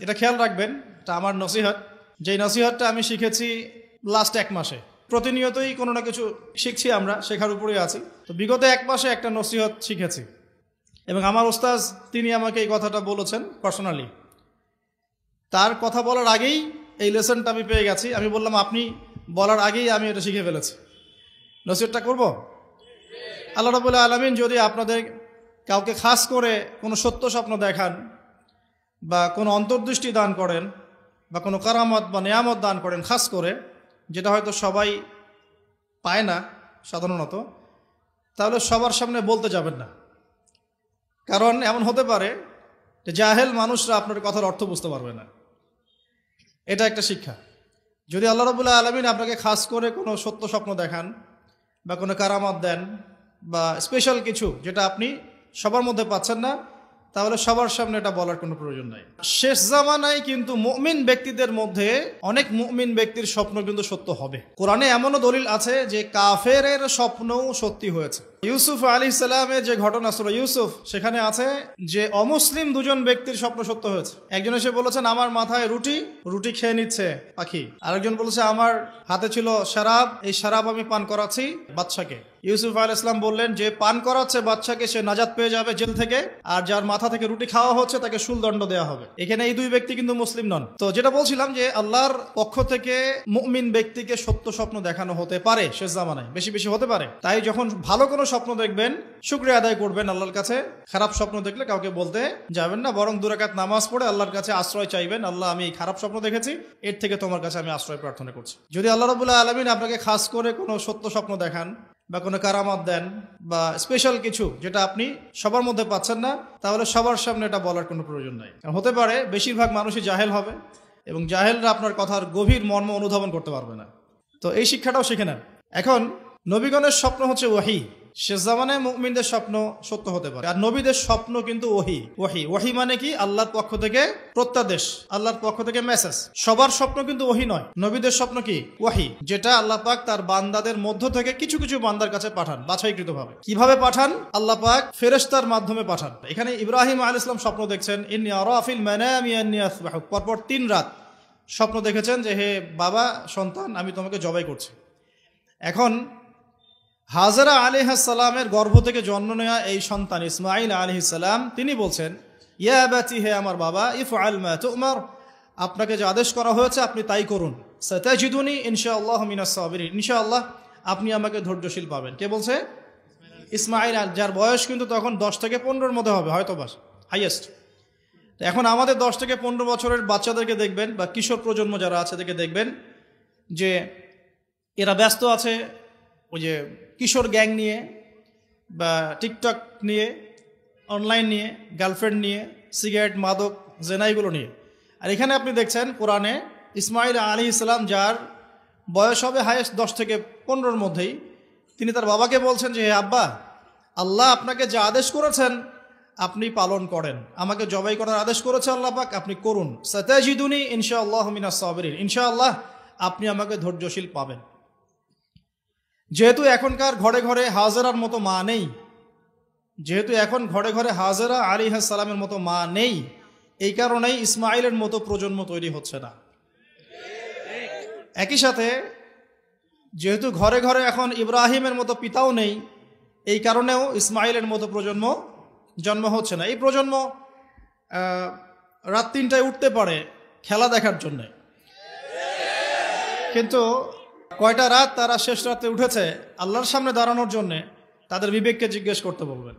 এটা খেয়াল রাখবেন, এটা আমার নসিহত। যেই নসিহতটা আমি শিখেছি লাস্ট 1 মাসে। প্রতিনিয়তই কোনো না কিছু শিখছি, আমরা শেখার উপরেই আছি। তো বিগত 1 মাসে একটা নসিহত শিখেছি এবং আমার ওস্তাজ তিনি আমাকে এই কথাটা বলেছেন পার্সোনালি। তার কথা বলার আগেই এই লেসনটা আমি পেয়ে গেছি। আমি বললাম আপনি বলার আগেই আমি এটা শিখে ফেলেছি। নসিহতটা করব। আল্লাহ রাব্বুল আলামিন যদি আপনাদের কাউকে খাস করে কোনো সত্য স্বপ্ন দেখান বা কোনো অন্তর্দৃষ্টি দান করেন বা কোনো কারামত বা নিয়ামত দান করেন খাস করে, যেটা হয়তো সবাই পায় না সাধারণত, তাহলে সবার সামনে বলতে যাবেন না। কারণ এমন হতে পারে যে জাহেল মানুষরা আপনার কথার অর্থ বুঝতে পারবে না। এটা একটা শিক্ষা। যদি আল্লাহ রাব্বুল আলামিন আপনাকে খাস করে কোনো সত্য স্বপ্ন দেখান বা কোনো কারামত দেন বা স্পেশাল কিছু যেটা আপনি সবার মধ্যে পাচ্ছেন না, তাহলে সবার সামনে এটা বলার কোনো প্রয়োজন নাই। শেষ জামানায় কিন্তু মুমিন ব্যক্তিদের মধ্যে অনেক মুমিন ব্যক্তির স্বপ্ন কিন্তু সত্য হবে। কোরআনে এমনও দলিল আছে যে কাফেরের স্বপ্নও সত্যি হয়েছে। ইউসুফ আলাইহিস সালামের যে ঘটনা সূরা ইউসুফ, সেখানে আছে যে অমুসলিম 2 জন ব্যক্তির স্বপ্ন সত্য হয়েছে। একজন এসে বলেছেন আমার মাথায় রুটি খেয়ে নিচ্ছে পাখি। আরেকজন বলেছে আমার হাতে ছিল শরাব, এই শরাব আমি পান করাচ্ছি বাদশাকে। ইউসুফ আলাইহিস সালাম বললেন যে পান করাচ্ছে বাদশাকে সে নাজাত পেয়ে যাবে জেল থেকে, আর যার মাথা থেকে রুটি খাওয়া হচ্ছে তাকে শুলদণ্ড দেওয়া হবে। এখানে এই 2 ব্যক্তি কিন্তু মুসলিম নন। তো যেটা বলছিলাম যে আল্লাহর পক্ষ থেকে মুমিন ব্যক্তিকে সত্য স্বপ্ন দেখানো হতে পারে শেষ জামানায়, বেশি বেশি হতে পারে। তাই যখন ভালো কোনো স্বপ্ন দেখবেন শুকরিয়া আদায় করবেন আল্লাহর কাছে। খারাপ স্বপ্ন দেখলে কাউকে বলতে যাবেন না, বরং 2 রাকাত নামাজ পড়ে আল্লাহর কাছে আশ্রয় চাইবেন। আল্লাহ আমি এই খারাপ স্বপ্ন দেখেছি, এর থেকে তোমার কাছে আমি আশ্রয় প্রার্থনা করছি। যদি আল্লাহ রাব্বুল আলামিন আপনাকে খাস করে কোনো সত্য স্বপ্ন দেখান বা কোনো কারামত দেন বা স্পেশাল কিছু যেটা আপনি সবার মধ্যে পাচ্ছেন না, তাহলে সবার সামনে এটা বলার কোনো প্রয়োজন নাই। হতে পারে বেশিরভাগ মানুষই জাহেল হবে এবং জাহেলরা আপনার কথার গভীর মর্ম অনুধাবন করতে পারবে না। তো এই শিক্ষাটাও শিখে নেন। এখন নবীগণের স্বপ্ন হচ্ছে ওয়াহি। শেষ জামানায় মুমিনদের স্বপ্ন সত্য হতে পারে। আর নবীদের স্বপ্ন কিন্তু ওয়াহি মানে কি? আল্লাহর পক্ষ থেকে প্রত্যাদেশ, আল্লাহর পক্ষ থেকে মেসেজ। সবার স্বপ্ন কিন্তু ওয়াহি নয়। নবীদের স্বপ্ন কি? ওয়াহি, যেটা আল্লাহ পাক তার বান্দাদের মধ্য থেকে কিছু কিছু বান্দার কাছে পাঠান বাছাইকৃতভাবে। কিভাবে পাঠান? আল্লাহ পাক ফেরেশতার মাধ্যমে পাঠান। এখানে ইব্রাহিম আলাইহিস সালাম স্বপ্ন দেখছেন, ইন্নী আরা ফিল মানামি আন্নী আসবাহুক। পরপর 3 রাত স্বপ্ন দেখেছেন যে হে বাবা সন্তান, আমি তোমাকে জবাই করছি। এখন হাজরা আলাইহিস সালামের গর্ভ থেকে জন্ম নেওয়া এই সন্তান ইসমাঈল আলাইহিস সালাম, তিনি বলছেন ইয়া আবাতি, হে আমার বাবা, ইফআল মা তুমার, আপনাকে যে আদেশ করা হয়েছে আপনি তাই করুন। সাতাজিদুনি ইনশাআল্লাহ মিনাস সাবিরিন, ইনশাআল্লাহ আপনি আমাকে ধৈর্যশীল পাবেন। কে বলছে? ইসমাঈল, যার বয়স কিন্তু তখন 10 থেকে 15-এর মধ্যে হবে হয়তো বা হাইয়েস্ট। এখন আমাদের 10 থেকে 15 বছরের বাচ্চাদেরকে দেখবেন বা কিশোর প্রজন্ম যারা আছে তাদেরকে দেখবেন যে এরা ব্যস্ত আছে ওই যে কিশোর গ্যাং নিয়ে বা টিকটক নিয়ে, অনলাইন নিয়ে, গার্লফ্রেন্ড নিয়ে, সিগারেট, মাদক, জেনাইগুলো নিয়ে। আর এখানে আপনি দেখছেন কোরআনে ইসমাঈল আলাইহিস সালাম, যার বয়স হবে হাইয়েস্ট 10 থেকে 15-এর মধ্যেই, তিনি তার বাবাকে বলছেন যে হে আব্বা, আল্লাহ আপনাকে যা আদেশ করেছেন আপনি পালন করেন। আমাকে জবাই করার আদেশ করেছে আল্লাহ পাক, আপনি করুন। সাতাজিদুনি ইনশাআল্লাহ মিনাস সাবিরিন, ইনশাআল্লাহ আপনি আমাকে ধৈর্যশীল পাবেন। যেহেতু এখনকার ঘরে ঘরে হাজেরার মতো মা নেই, যেহেতু এখন ঘরে ঘরে হাজেরা আলাইহিস সালামের মতো মা নেই, এই কারণেই ইসমাঈলের মতো প্রজন্ম তৈরি হচ্ছে না। একই সাথে যেহেতু ঘরে ঘরে এখন ইব্রাহিমের মতো পিতাও নেই, এই কারণেও ইসমাঈলের মতো প্রজন্ম জন্ম হচ্ছে না। এই প্রজন্ম রাত 3টায় উঠতে পারে খেলা দেখার জন্যে, কিন্তু কয়টা রাত তারা শেষ রাতে উঠেছে আল্লাহর সামনে দাঁড়ানোর জন্যে, তাদের বিবেককে জিজ্ঞেস করতে বলবেন।